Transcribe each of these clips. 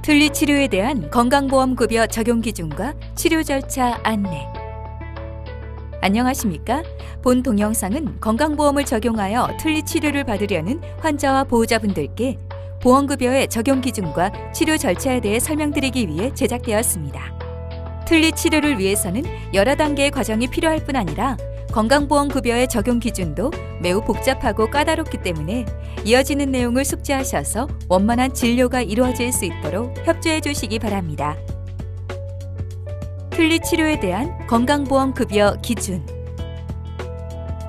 틀니 치료에 대한 건강보험급여 적용 기준과 치료 절차 안내. 안녕하십니까? 본 동영상은 건강보험을 적용하여 틀니 치료를 받으려는 환자와 보호자분들께 보험급여의 적용 기준과 치료 절차에 대해 설명드리기 위해 제작되었습니다. 틀니 치료를 위해서는 여러 단계의 과정이 필요할 뿐 아니라 건강보험급여의 적용 기준도 매우 복잡하고 까다롭기 때문에 이어지는 내용을 숙지하셔서 원만한 진료가 이루어질 수 있도록 협조해 주시기 바랍니다. 틀니 치료에 대한 건강보험급여 기준.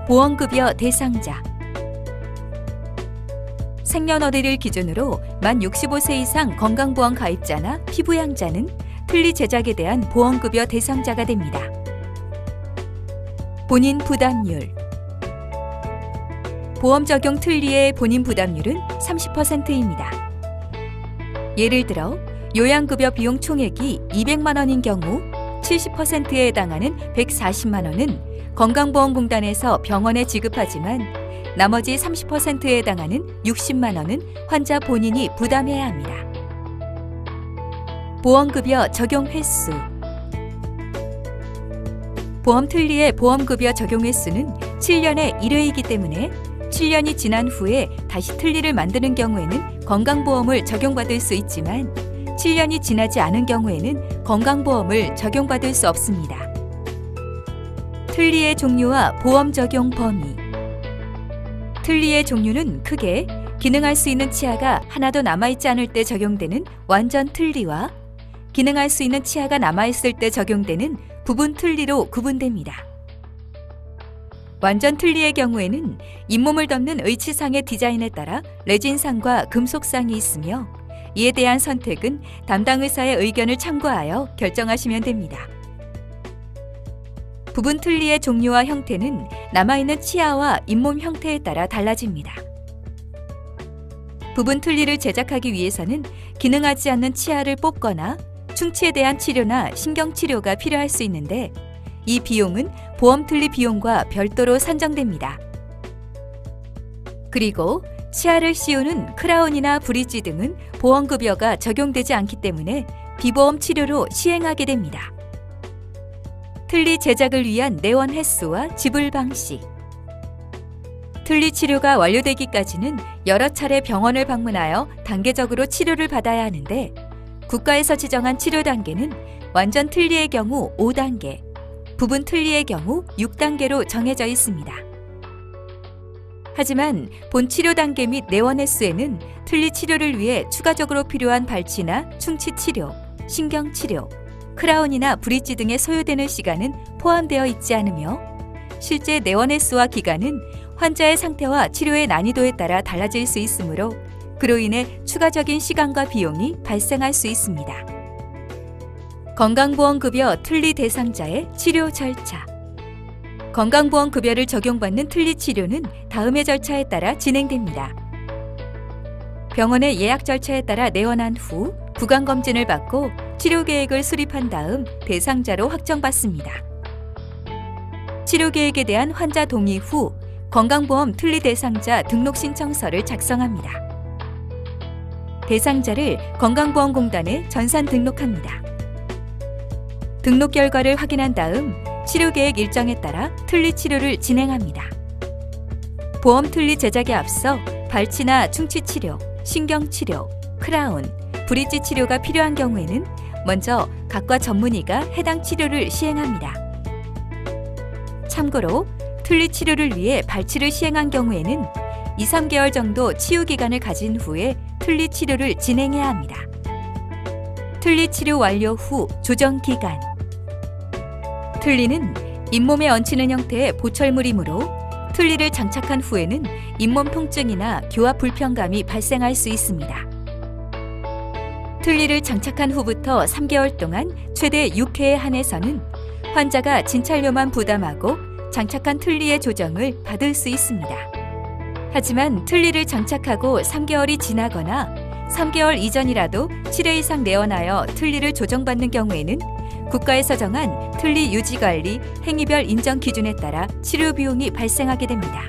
보험급여 대상자. 생년월일을 기준으로 만 65세 이상 건강보험 가입자나 피부양자는 틀니 제작에 대한 보험급여 대상자가 됩니다. 본인 부담률. 보험 적용 틀니의 본인 부담률은 30%입니다. 예를 들어 요양급여 비용 총액이 200만 원인 경우 70%에 해당하는 140만 원은 건강보험공단에서 병원에 지급하지만 나머지 30%에 해당하는 60만 원은 환자 본인이 부담해야 합니다. 보험급여 적용 횟수. 보험 틀니의 보험급여 적용 횟수는 7년에 1회이기 때문에 7년이 지난 후에 다시 틀니를 만드는 경우에는 건강보험을 적용받을 수 있지만 7년이 지나지 않은 경우에는 건강보험을 적용받을 수 없습니다. 틀니의 종류와 보험 적용 범위. 틀니의 종류는 크게 기능할 수 있는 치아가 하나도 남아있지 않을 때 적용되는 완전 틀니와 기능할 수 있는 치아가 남아있을 때 적용되는 부분 틀니로 구분됩니다. 완전 틀니의 경우에는 잇몸을 덮는 의치상의 디자인에 따라 레진상과 금속상이 있으며 이에 대한 선택은 담당 의사의 의견을 참고하여 결정하시면 됩니다. 부분 틀니의 종류와 형태는 남아있는 치아와 잇몸 형태에 따라 달라집니다. 부분 틀니를 제작하기 위해서는 기능하지 않는 치아를 뽑거나 충치에 대한 치료나 신경치료가 필요할 수 있는데 이 비용은 보험 틀니 비용과 별도로 산정됩니다. 그리고 치아를 씌우는 크라운이나 브릿지 등은 보험급여가 적용되지 않기 때문에 비보험 치료로 시행하게 됩니다. 틀니 제작을 위한 내원 횟수와 지불 방식. 틀니 치료가 완료되기까지는 여러 차례 병원을 방문하여 단계적으로 치료를 받아야 하는데 국가에서 지정한 치료 단계는 완전 틀니의 경우 5단계, 부분 틀니의 경우 6단계로 정해져 있습니다. 하지만 본 치료 단계 및 내원 횟수에는 틀니 치료를 위해 추가적으로 필요한 발치나 충치 치료, 신경 치료, 크라운이나 브릿지 등에 소요되는 시간은 포함되어 있지 않으며 실제 내원 횟수와 기간은 환자의 상태와 치료의 난이도에 따라 달라질 수 있으므로 그로 인해 추가적인 시간과 비용이 발생할 수 있습니다. 건강보험급여 틀니 대상자의 치료 절차. 건강보험급여를 적용받는 틀니 치료는 다음의 절차에 따라 진행됩니다. 병원의 예약 절차에 따라 내원한 후 구강검진을 받고 치료계획을 수립한 다음 대상자로 확정받습니다. 치료계획에 대한 환자 동의 후 건강보험 틀니 대상자 등록 신청서를 작성합니다. 대상자를 건강보험공단에 전산 등록합니다. 등록 결과를 확인한 다음 치료계획 일정에 따라 틀니 치료를 진행합니다. 보험 틀니 제작에 앞서 발치나 충치 치료, 신경 치료, 크라운, 브릿지 치료가 필요한 경우에는 먼저 각과 전문의가 해당 치료를 시행합니다. 참고로 틀니 치료를 위해 발치를 시행한 경우에는 2-3개월 정도 치유 기간을 가진 후에 틀니 치료를 진행해야 합니다. 틀니 치료 완료 후 조정 기간. 틀니는 잇몸에 얹히는 형태의 보철물이므로 틀니를 장착한 후에는 잇몸 통증이나 교합 불편감이 발생할 수 있습니다. 틀니를 장착한 후부터 3개월 동안 최대 6회에 한해서는 환자가 진찰료만 부담하고 장착한 틀니의 조정을 받을 수 있습니다. 하지만 틀니를 장착하고 3개월이 지나거나 3개월 이전이라도 7회 이상 내원하여 틀니를 조정받는 경우에는 국가에서 정한 틀니 유지관리 행위별 인정 기준에 따라 치료 비용이 발생하게 됩니다.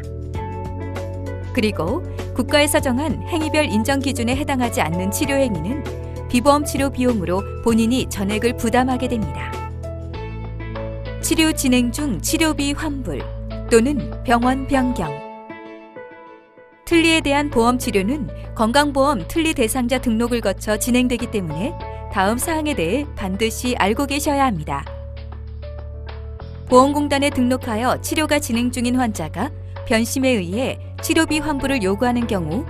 그리고 국가에서 정한 행위별 인정 기준에 해당하지 않는 치료 행위는 비보험 치료 비용으로 본인이 전액을 부담하게 됩니다. 치료 진행 중 치료비 환불 또는 병원 변경. 틀니에 대한 보험 치료는 건강보험 틀니 대상자 등록을 거쳐 진행되기 때문에 다음 사항에 대해 반드시 알고 계셔야 합니다. 보험공단에 등록하여 치료가 진행 중인 환자가 변심에 의해 치료비 환불을 요구하는 경우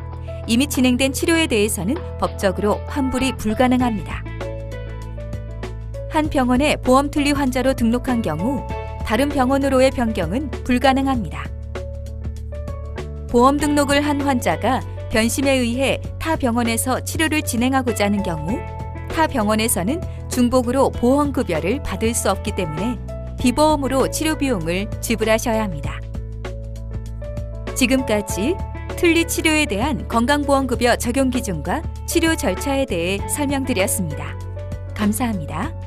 이미 진행된 치료에 대해서는 법적으로 환불이 불가능합니다. 한 병원에 보험 틀니 환자로 등록한 경우 다른 병원으로의 변경은 불가능합니다. 보험 등록을 한 환자가 변심에 의해 타 병원에서 치료를 진행하고자 하는 경우 타 병원에서는 중복으로 보험급여를 받을 수 없기 때문에 비보험으로 치료 비용을 지불하셔야 합니다. 지금까지 틀니 치료에 대한 건강보험급여 적용 기준과 치료 절차에 대해 설명드렸습니다. 감사합니다.